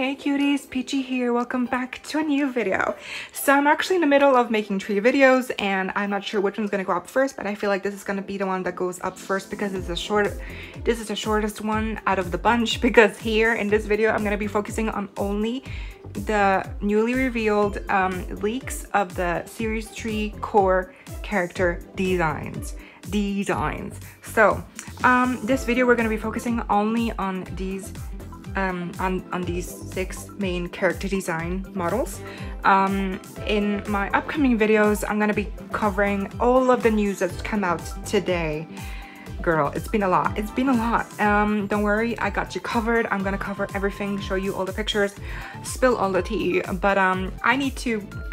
Hey cuties, Peachy here. Welcome back to a new video. So I'm actually in the middle of making 3 videos and I'm not sure which one's gonna go up first, but I feel like this is gonna be the one that goes up first because it's this is the shortest one out of the bunch, because here in this video I'm gonna be focusing on only the newly revealed leaks of the Series 3 core character designs. So this video we're gonna be focusing only on these on these 6 main character design models. In my upcoming videos, I'm gonna be covering all of the news that's come out today. Girl, it's been a lot. Don't worry, I got you covered. I'm gonna cover everything, show you all the pictures, spill all the tea. But I'm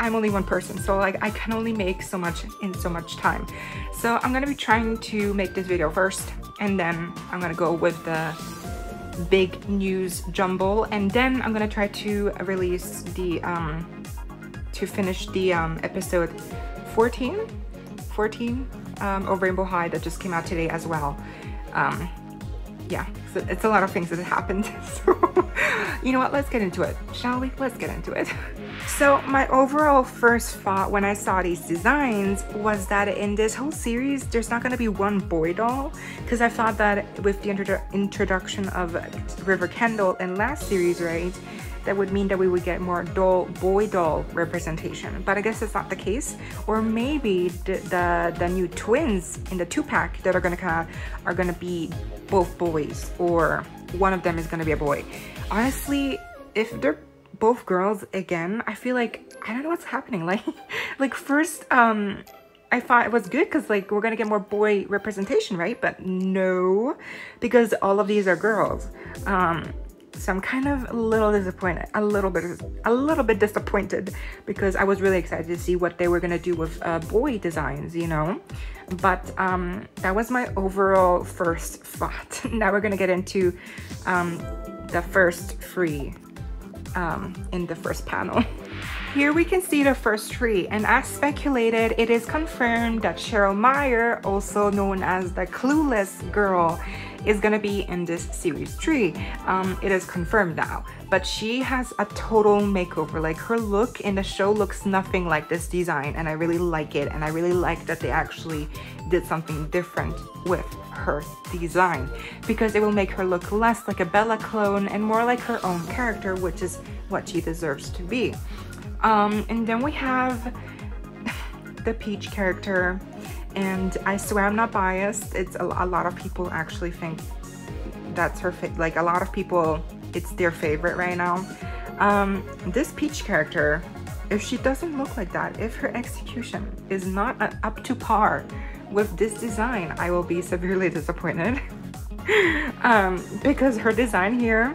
only one person, so like I can only make so much in so much time. So I'm gonna be trying to make this video first, and then I'm gonna go with the big news jumble, and then I'm gonna try to release the to finish the episode 14 of Rainbow High that just came out today as well. Yeah, so it's a lot of things that happened. So you know what, let's get into it, shall we? Let's get into it. So my overall first thought when I saw these designs was that in this whole series there's not going to be one boy doll, because I thought that with the introduction of River Kendall in last series, right, that would mean that we would get more boy doll representation, but I guess that's not the case. Or maybe the new twins in the 2-pack that are gonna be both boys, or one of them is gonna be a boy. Honestly, if they're both girls again, I feel like I don't know what's happening. Like first I thought it was good because like we're gonna get more boy representation, right? But no, because all of these are girls. So I'm kind of a little disappointed, a little bit disappointed, because I was really excited to see what they were gonna do with boy designs, you know. But that was my overall first thought. Now we're gonna get into the first 3 in the first panel. Here we can see the first 3, and as speculated, it is confirmed that Cheryl Meyer, also known as the Clueless girl, is gonna be in this series 3. It is confirmed now, but she has a total makeover. Like her look in the show looks nothing like this design, and I really like it, and I really like that they actually did something different with her design, because it will make her look less like a Bella clone and more like her own character, which is what she deserves to be. And then we have the Peach character, and I swear I'm not biased. It's a lot of people actually think that's her like a lot of people, it's their favorite right now. This Peach character, if she doesn't look like that, if her execution is not up to par with this design, I will be severely disappointed. Because her design here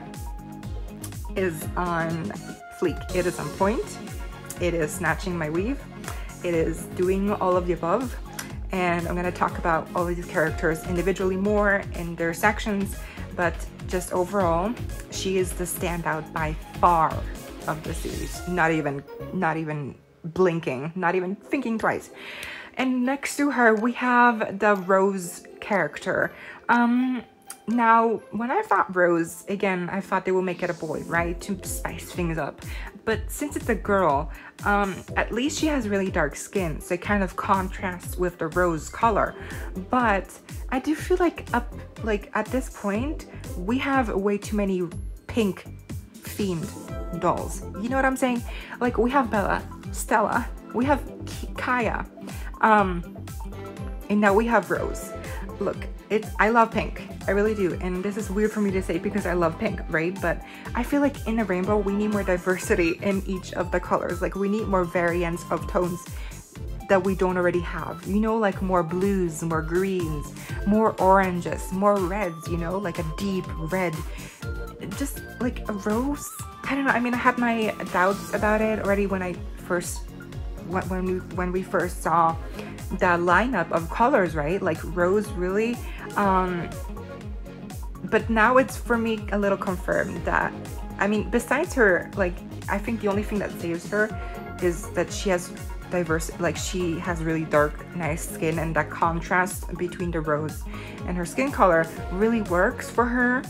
is on fleek. It is on point. It is snatching my weave. It is doing all of the above. And I'm gonna talk about all of these characters individually more in their sections, but just overall, she is the standout by far of the series. Not even blinking, not even thinking twice. And next to her, we have the Rose character. Now, when I thought Rose, again, I thought they will make it a boy, right? To spice things up. But since it's a girl, at least she has really dark skin, so it kind of contrasts with the rose color. But I do feel like at this point, we have way too many pink themed dolls. You know what I'm saying? Like we have Bella, Stella, we have Kaya, and now we have Rose. Look, I love pink, I really do, and this is weird for me to say because I love pink, right? But I feel like in a rainbow we need more diversity in each of the colors. Like we need more variants of tones that we don't already have, you know, like more blues, more greens, more oranges, more reds, you know, like a deep red, just like a rose. I don't know, I mean, I had my doubts about it already when we first saw the lineup of colors, right? Like Rose, really. But now it's for me a little confirmed that, I mean, besides her, like, I think the only thing that saves her is that she has like she has really dark, nice skin, and that contrast between the rose and her skin color really works for her.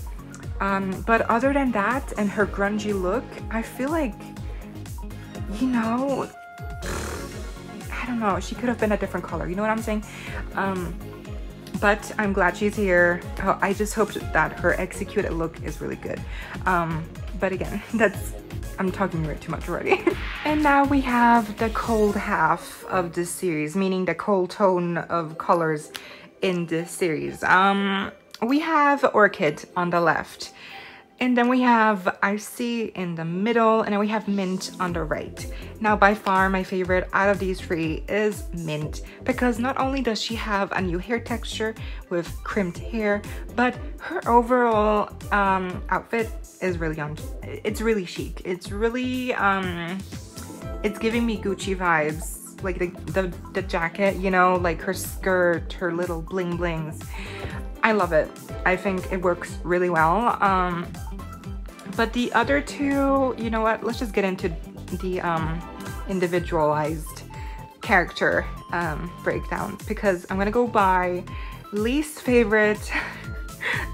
But other than that and her grungy look, I feel like, you know, I don't know, she could have been a different color, you know what I'm saying? But I'm glad she's here. I just hope that her executed look is really good. But again, I'm talking way too much already. And now we have the cold half of this series, meaning the cold tone of colors in this series. We have Orchid on the left, and then we have Icy in the middle, and then we have Mint on the right. Now, by far, my favorite out of these three is Mint, because not only does she have a new hair texture with crimped hair, but her overall outfit is really it's really chic. It's really, it's giving me Gucci vibes, like the jacket, you know, like her skirt, her little bling blings. I love it. I think it works really well. But the other two, you know what, let's just get into the individualized character breakdown, because I'm gonna go by least favorite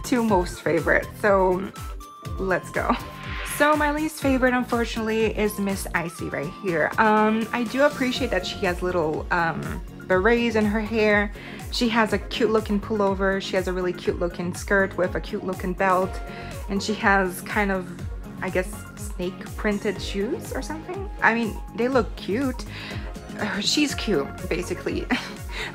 to most favorite. So let's go. So my least favorite, unfortunately, is Miss Icy right here. I do appreciate that she has little berets in her hair. She has a cute looking pullover. She has a really cute looking skirt with a cute looking belt. And she has kind of, I guess, snake printed shoes or something. I mean, they look cute. She's cute, basically.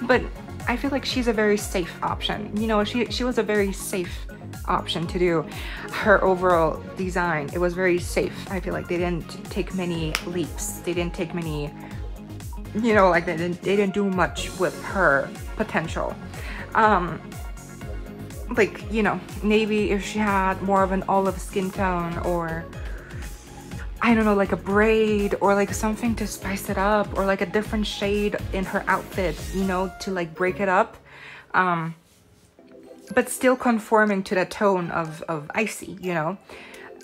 But I feel like she's a very safe option. You know, she was a very safe option to do her overall design. It was very safe. I feel like they didn't take many leaps. They didn't take many, you know, like they didn't do much with her potential. Like, you know, maybe if she had more of an olive skin tone, or I don't know, like a braid, or like something to spice it up, or like a different shade in her outfit, you know, to like break it up, but still conforming to the tone of Icy, you know.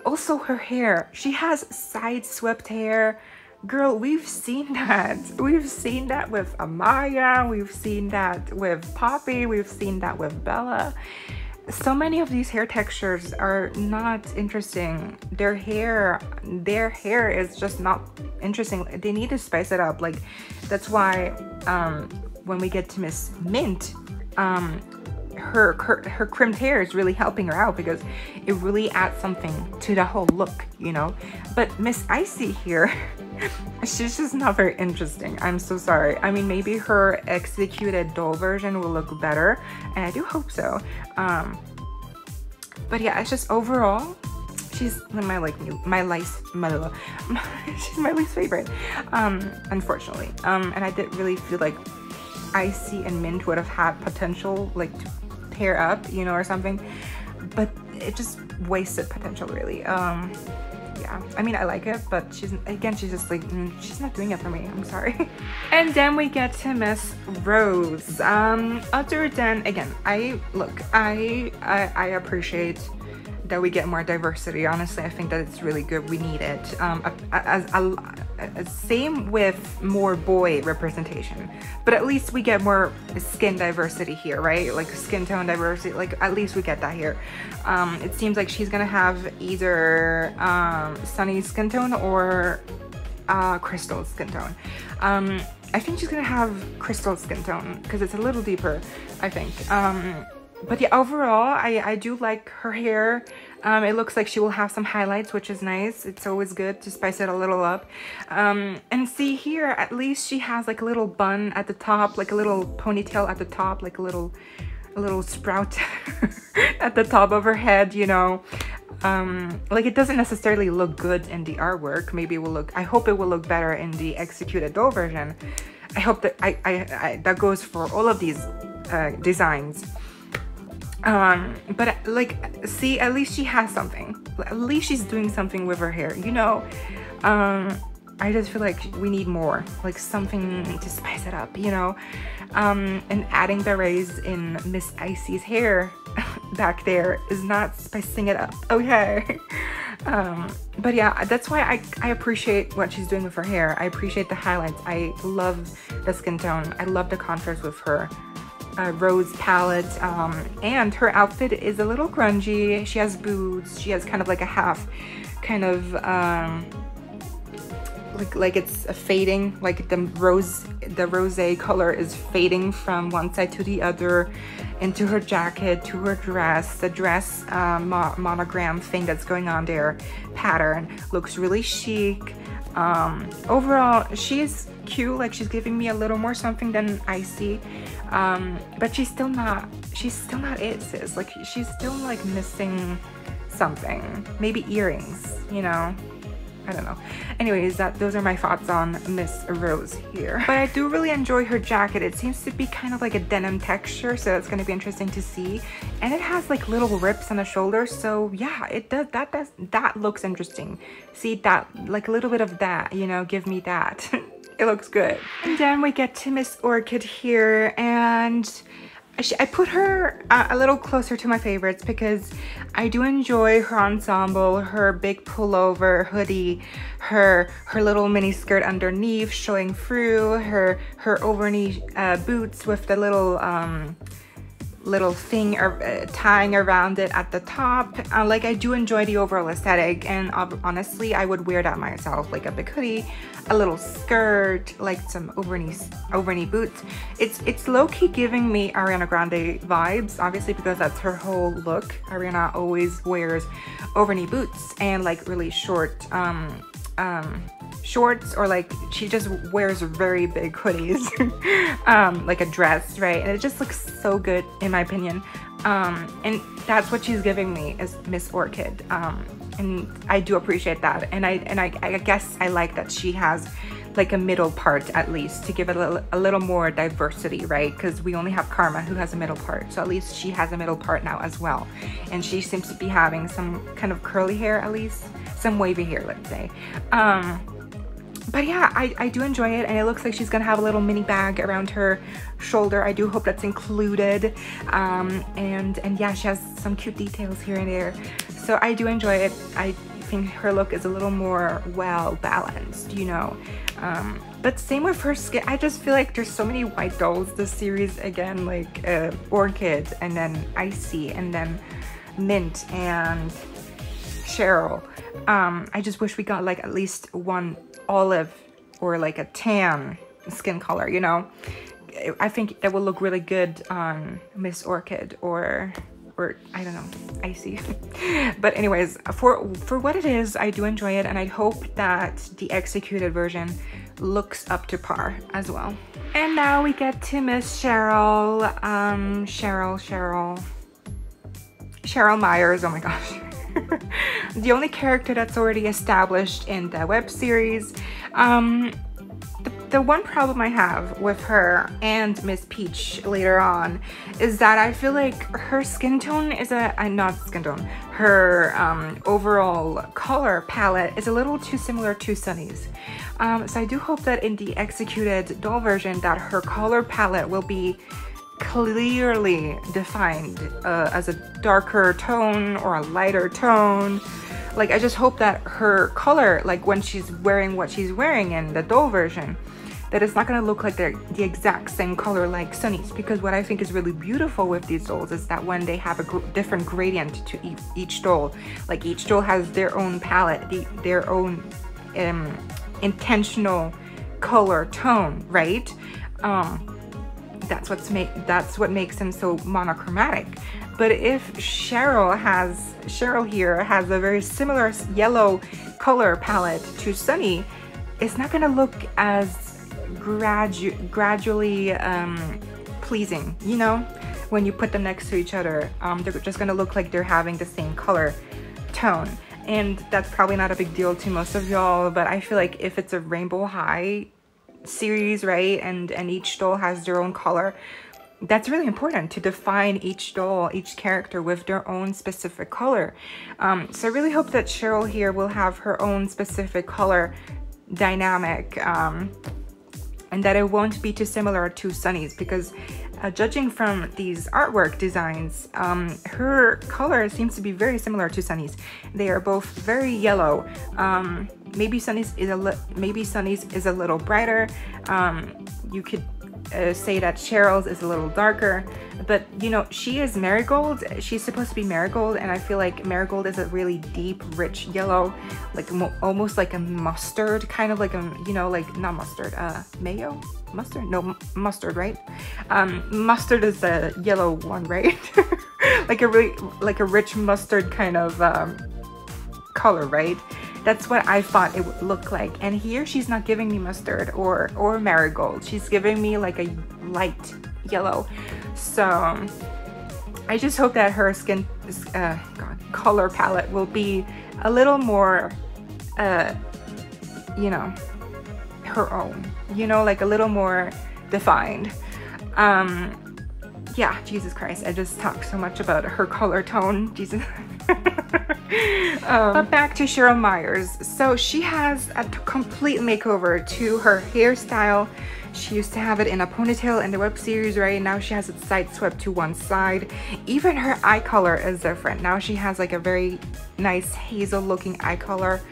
Also her hair, she has side swept hair. Girl, we've seen that. We've seen that with Amaya, we've seen that with Poppy, we've seen that with Bella. So many of these hair textures are not interesting. Their hair is just not interesting. They need to spice it up. Like, that's why when we get to Miss Mint, her crimped hair is really helping her out, because it really adds something to the whole look, you know. But Miss Icy here, she's just not very interesting. I'm so sorry. I mean, maybe her executed doll version will look better, and I do hope so. But yeah, it's just overall, she's my she's my least favorite, unfortunately. And I did really feel like Icy and Mint would have had potential, like, to pair up, you know, or something, but it just wasted potential, really. Yeah, I mean, I like it, but she's just like, she's not doing it for me. I'm sorry. And then we get to Miss Rose. Other than, again, I appreciate that we get more diversity. Honestly, I think that it's really good. We need it. Same with more boy representation, but at least we get more skin diversity here, right? Like skin tone diversity, like at least we get that here. It seems like she's gonna have either Sunny skin tone or Crystal skin tone. I think she's gonna have Crystal skin tone because it's a little deeper, I think. But yeah, overall, I do like her hair. It looks like she will have some highlights, which is nice. It's always good to spice it a little up. And see here, at least she has like a little bun at the top, like a little ponytail at the top, like a little sprout at the top of her head, you know. Like, it doesn't necessarily look good in the artwork. Maybe it will look, I hope it will look better in the executed doll version. I hope that that goes for all of these designs. But like, see, at least she has something. At least she's doing something with her hair, you know. I just feel like we need more, like something to spice it up, you know. And adding berets in Miss Icy's hair back there is not spicing it up, okay. But yeah, that's why I appreciate what she's doing with her hair. I appreciate the highlights. I love the skin tone. I love the contrast with her rose palette, and her outfit is a little grungy. She has boots. She has kind of like a half kind of like it's fading, like the rosé color is fading from one side to the other, into her jacket, to her dress. The dress monogram thing that's going on there, pattern, looks really chic. Overall, she's cute. Like, she's giving me a little more something than Icy, but she's still not it, sis. Like, she's still like missing something. Maybe earrings, you know. I don't know. Anyways, those are my thoughts on Miss Rose here. But I do really enjoy her jacket. It seems to be kind of like a denim texture, so it's going to be interesting to see. And it has like little rips on the shoulder, so yeah, it does. That looks interesting. See that, like a little bit of that, you know, give me that. It looks good. And then we get to Miss Orchid here, and I put her a little closer to my favorites because I do enjoy her ensemble, her big pullover, hoodie, her little mini skirt underneath showing through, her over-knee boots with the little thing tying around it at the top. Like, I do enjoy the overall aesthetic, and honestly, I would wear that myself, like a big hoodie, a little skirt, like some over-knee boots. It's low-key giving me Ariana Grande vibes, obviously, because that's her whole look. Ariana always wears over-knee boots and like really short shorts, or like she just wears very big hoodies, like a dress, right? And it just looks so good in my opinion, and that's what she's giving me as Miss Orchid, and I do appreciate that. And I guess I like that she has like a middle part, at least, to give it a little more diversity, right? Because we only have Karma, who has a middle part, so at least she has a middle part now as well. And she seems to be having some kind of curly hair, at least some wavy hair, let's say. But yeah, I do enjoy it, and it looks like she's gonna have a little mini bag around her shoulder. I do hope that's included, and yeah, she has some cute details here and there, so I do enjoy it. I think her look is a little more well balanced, you know. But same with her skin. I just feel like there's so many white dolls this series again, like Orchid, and then Icy, and then Mint, and Cheryl. I just wish we got like at least one olive or like a tan skin color, you know. I think that will look really good on Miss Orchid, or I don't know, Icy. But anyways, for what it is, I do enjoy it, and I hope that the executed version looks up to par as well. And now we get to Miss Cheryl. Cheryl Myers, oh my gosh. The only character that's already established in the web series. The one problem I have with her and Miss Peach later on is that I feel like her skin tone is her overall color palette is a little too similar to Sunny's. So I do hope that in the executed doll version that her color palette will be clearly defined as a darker tone or a lighter tone. Like, I just hope that her color, like when she's wearing what she's wearing in the doll version, that it's not going to look like they're the exact same color like Sunny's. Because what I think is really beautiful with these dolls is that when they have a different gradient to each doll, like each doll has their own palette, their own intentional color tone, right? That's what makes them so monochromatic. But if Cheryl here has a very similar yellow color palette to Sunny, it's not gonna look as gradually pleasing, you know, when you put them next to each other. They're just gonna look like they're having the same color tone, and that's probably not a big deal to most of y'all. But I feel like if it's a Rainbow High series, right, and each doll has their own color, that's really important to define each doll, each character with their own specific color. So I really hope that Cheryl here will have her own specific color dynamic, and that it won't be too similar to Sunny's, because judging from these artwork designs, her color seems to be very similar to Sunny's. They are both very yellow. Maybe Sunny's is a little brighter. You could say that Cheryl's is a little darker, but you know, she is Marigold. She's supposed to be Marigold, and I feel like Marigold is a really deep, rich yellow, like almost like a mustard, kind of like a, you know, like not mustard, mayo? Mustard? No, mustard, right? Mustard is the yellow one, right? Like a really, like a rich mustard kind of color, right? That's what I thought it would look like. And here she's not giving me mustard or marigold. She's giving me like a light yellow. So I just hope that her skin color palette will be a little more, you know, her own, you know, like a little more defined. Yeah, Jesus Christ, I just talked so much about her color tone, Jesus. But back to Cheryl Myers. So she has a complete makeover to her hairstyle. She used to have it in a ponytail in the web series, right? Now she has it side swept to one side. Even her eye color is different. Now she has like a very nice hazel looking eye color.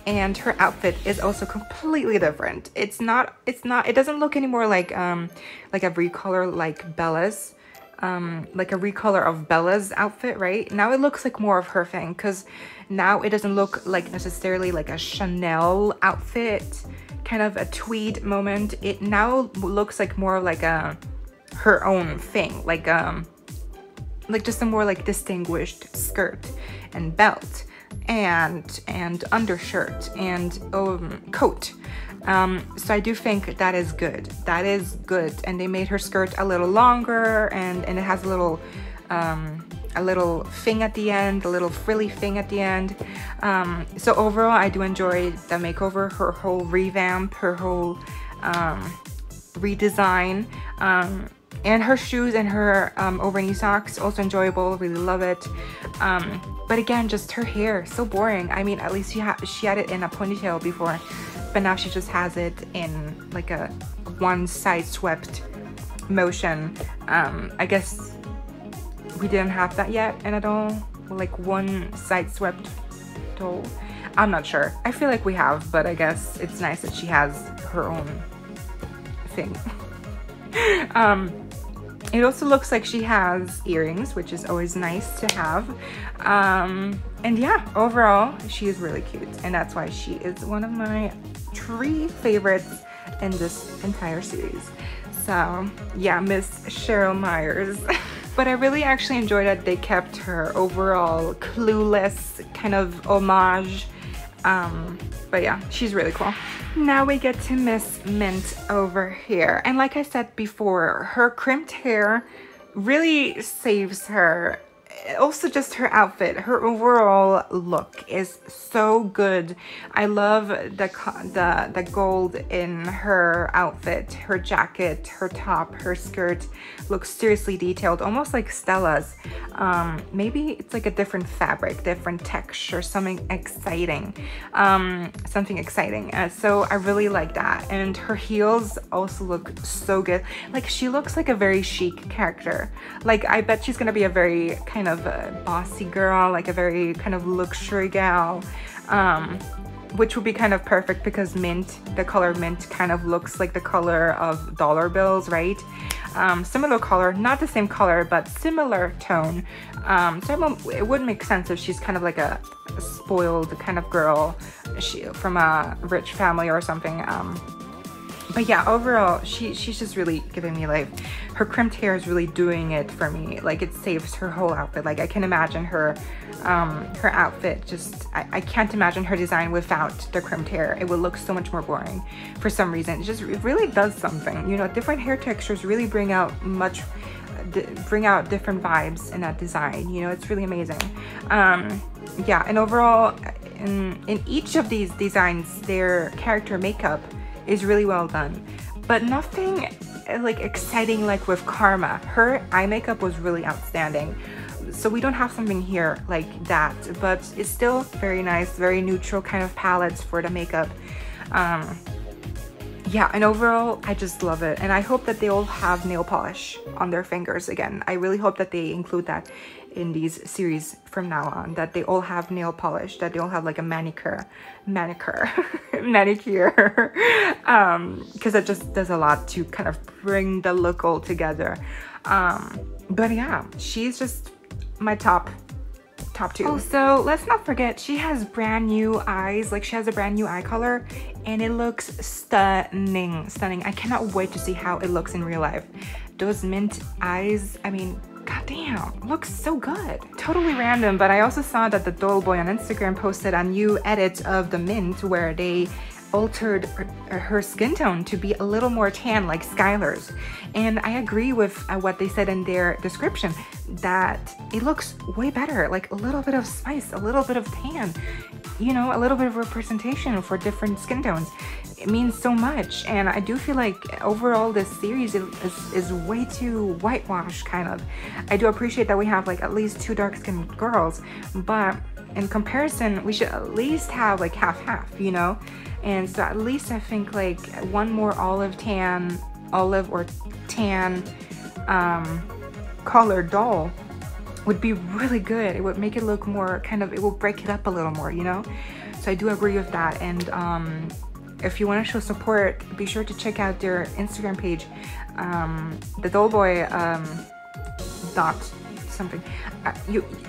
And her outfit is also completely different. It doesn't look anymore like a recolor like Bella's, like a recolor of Bella's outfit, right? Now it looks like more of her thing, because now it doesn't look like necessarily like a Chanel outfit, kind of a tweed moment. It now looks like more like her own thing, like just a more like distinguished skirt and belt and undershirt and coat. So I do think that is good. That is good. And they made her skirt a little longer, and it has a little thing at the end, a little frilly thing at the end. So overall, I do enjoy the makeover, her whole revamp, her whole redesign. And her shoes and her over-knee socks, also enjoyable, really love it. But again, just her hair, so boring. I mean, at least she had it in a ponytail before, but now she just has it in like a one side swept motion. I guess we didn't have that yet in a doll, like one side swept doll. I'm not sure. I feel like we have, but I guess it's nice that she has her own thing. It also looks like she has earrings, which is always nice to have. And yeah, overall, she is really cute. And that's why she is one of my 3 favorites in this entire series. So yeah, Miss Cheryl Myers. But I really actually enjoyed that they kept her overall clueless kind of homage. But yeah, she's really cool. Now we get to Miss Mint over here. And like I said before, her crimped hair really saves her. Also just her outfit, her overall look is so good. I love the gold in her outfit, her jacket, her top, her skirt looks seriously detailed, almost like Stella's. Maybe it's like a different fabric, different texture, something exciting. So I really like that. And her heels also look so good. Like, she looks like a very chic character. Like, I bet she's gonna be a very kind of a bossy girl, like a very kind of luxury gal, which would be kind of perfect because mint, the color mint, kind of looks like the color of dollar bills, right? Similar color, not the same color, but similar tone. So it would make sense if she's kind of like a spoiled kind of girl, from a rich family or something. But yeah, overall, she's just really giving me life. Her crimped hair is really doing it for me. Like, it saves her whole outfit. Like, I can imagine her outfit. Just, I can't imagine her design without the crimped hair. It would look so much more boring for some reason. It really does something. You know, different hair textures really bring out different vibes in that design. You know, it's really amazing. Yeah, and overall, in each of these designs, their character makeup is really well done, but nothing like exciting like with Karma. Her eye makeup was really outstanding, so we don't have something here like that, but it's still very nice, very neutral kind of palettes for the makeup. Yeah, and overall, I just love it, and I hope that they all have nail polish on their fingers again. I really hope that they include that in these series from now on, that they all have nail polish, that they all have like a manicure, because it just does a lot to kind of bring the look all together. But yeah, she's just my top two. Also, let's not forget, she has brand new eyes. Like, she has a brand new eye color and it looks stunning. I cannot wait to see how it looks in real life. Those mint eyes, I mean, goddamn, looks so good. Totally random, but I also saw that the Doll Boy on Instagram posted a new edit of the mint where they altered her skin tone to be a little more tan, like Skylar's. And I agree with what they said in their description, that it looks way better, like a little bit of spice, a little bit of tan, you know, a little bit of representation for different skin tones. It means so much. And I do feel like overall this series is way too whitewashed, kind of. I do appreciate that we have like at least 2 dark-skinned girls, but in comparison, we should at least have like half-half, you know? And so at least I think like one more olive or tan colored doll would be really good. It would make it look more kind of, it will break it up a little more, you know? So I do agree with that. And if you want to show support, be sure to check out their Instagram page, the Doll Boy dot something.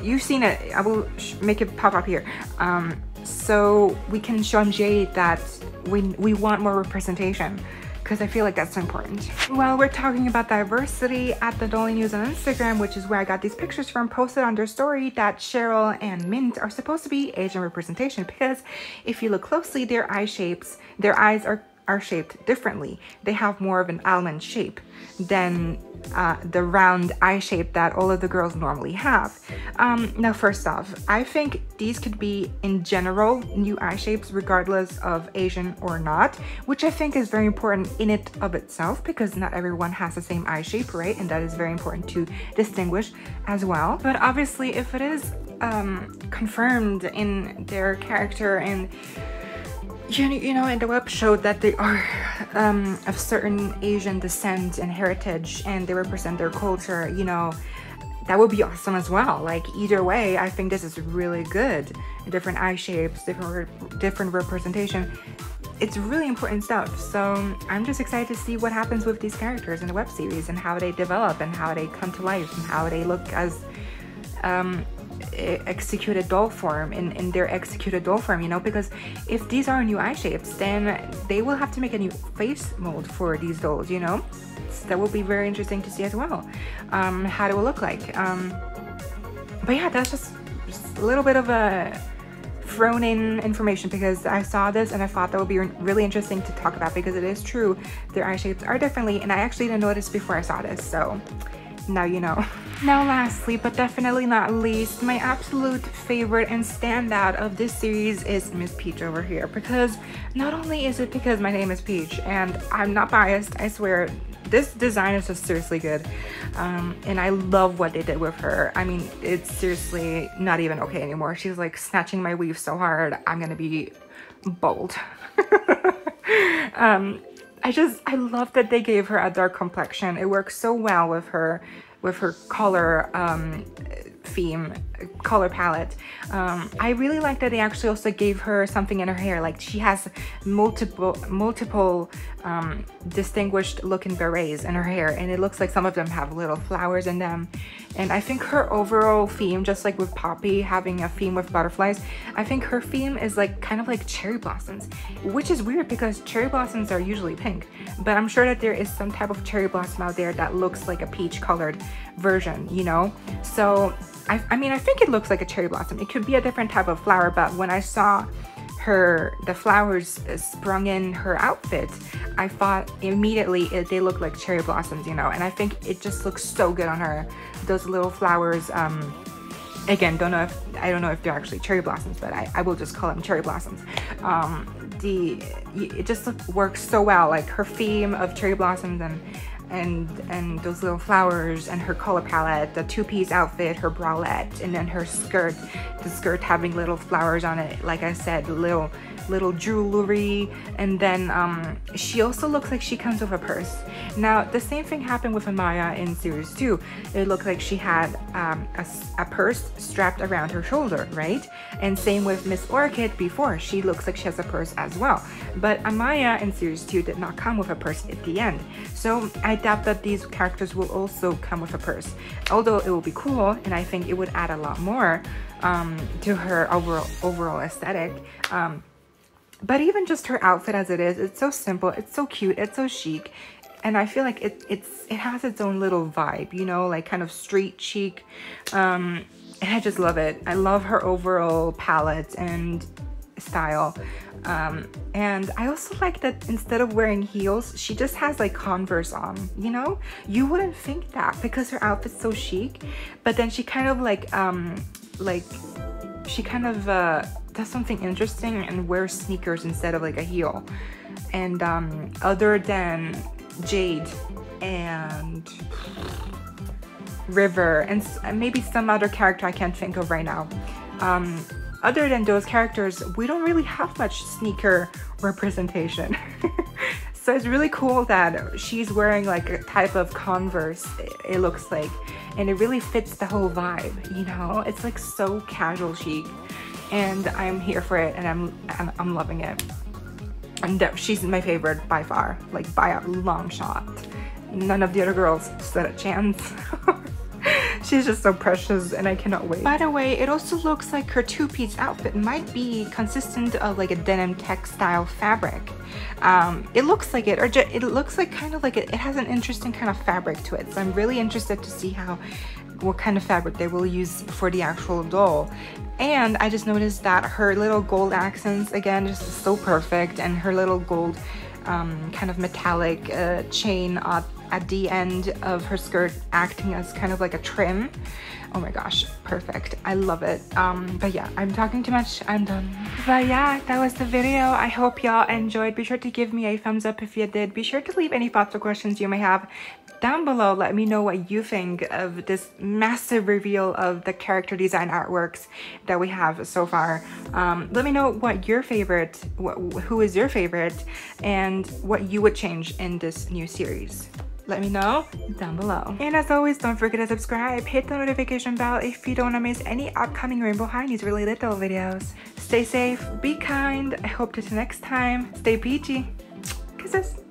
You've seen it. I will make it pop up here. So we can show MJ that we want more representation, because I feel like that's so important. While we're talking about diversity, at the Dolly News on Instagram, which is where I got these pictures from, posted on their story that Cheryl and Mint are supposed to be Asian representation, because if you look closely, their eyes are shaped differently. They have more of an almond shape than the round eye shape that all of the girls normally have. Now, first off, I think these could be in general new eye shapes regardless of Asian or not, which I think is very important in it of itself, because not everyone has the same eye shape, right? And that is very important to distinguish as well. But obviously, if it is confirmed in their character, and you know, and the web showed that they are of certain Asian descent and heritage, and they represent their culture, you know, that would be awesome as well. Like, either way, I think this is really good. Different eye shapes, different representation. It's really important stuff. So I'm just excited to see what happens with these characters in the web series, and how they develop, and how they come to life, and how they look as executed doll form, in their executed doll form, you know, because if these are new eye shapes, then they will have to make a new face mold for these dolls, you know. So that will be very interesting to see as well, how it will look like. But yeah, that's just a little bit of a thrown in information, because I saw this and I thought that would be really interesting to talk about, because it is true, their eye shapes are differently, and I actually didn't notice before I saw this, so now you know. Now lastly, but definitely not least, my absolute favorite and standout of this series is Miss Peach over here, because not only is it because my name is Peach, and I'm not biased, I swear, this design is just seriously good, and I love what they did with her. I mean, it's seriously not even okay anymore. She's like snatching my weave so hard, I'm gonna be bold. I love that they gave her a dark complexion. It works so well with her color theme, color palette. I really like that they actually also gave her something in her hair. Like, she has multiple distinguished looking berets in her hair, and it looks like some of them have little flowers in them. And I think her overall theme, just like with Poppy having a theme with butterflies, I think her theme is like kind of like cherry blossoms, which is weird because cherry blossoms are usually pink, but I'm sure that there is some type of cherry blossom out there that looks like a peach colored version, you know. So I mean, I think it looks like a cherry blossom. It could be a different type of flower, but when I saw the flowers sprung in her outfit, I thought immediately they look like cherry blossoms, you know. And I think it just looks so good on her. Those little flowers, again, I don't know if they're actually cherry blossoms, but I will just call them cherry blossoms. It just works so well, like her theme of cherry blossoms and those little flowers, and her color palette, the two-piece outfit, her bralette, and then her skirt, the skirt having little flowers on it, like I said, little little jewelry, and then she also looks like she comes with a purse. Now the same thing happened with Amaya in series 2. It looked like she had a purse strapped around her shoulder, right? And same with Miss Orchid before, she looks like she has a purse as well. But Amaya in series 2 did not come with a purse at the end, so I doubt that these characters will also come with a purse, although it will be cool, and I think it would add a lot more to her overall aesthetic. But even just her outfit as it is, it's so simple, it's so cute, it's so chic, and I feel like it has its own little vibe, you know, like kind of street chic, and I just love it. I love her overall palette and style. And I also like that instead of wearing heels, she just has like Converse on, you know? You wouldn't think that because her outfit's so chic, but then she kind of does something interesting and wears sneakers instead of like a heel. And other than Jade and River and maybe some other character I can't think of right now, other than those characters, we don't really have much sneaker representation. So it's really cool that she's wearing like a type of Converse, it looks like, and it really fits the whole vibe, you know? It's like so casual chic, and I'm here for it, and I'm loving it. And she's my favorite by far, like by a long shot. None of the other girls stood a chance. She's just so precious, and I cannot wait. By the way, it also looks like her two-piece outfit might be consistent of like a denim textile fabric. It looks like it, or it looks like kind of like it has an interesting kind of fabric to it. So I'm really interested to see what kind of fabric they will use for the actual doll. And I just noticed that her little gold accents, again, just so perfect, and her little gold kind of metallic chain at the end of her skirt acting as kind of like a trim. Oh my gosh, perfect. I love it. But yeah, I'm talking too much. I'm done. But yeah, that was the video. I hope y'all enjoyed. Be sure to give me a thumbs up if you did. Be sure to leave any thoughts or questions you may have down below. Let me know what you think of this massive reveal of the character design artworks that we have so far. Let me know what your favorite, who is your favorite, and what you would change in this new series. Let me know down below. And as always, don't forget to subscribe, hit the notification bell if you don't want to miss any upcoming Rainbow High News related little videos. Stay safe, be kind. I hope to see you next time. Stay peachy. Kisses.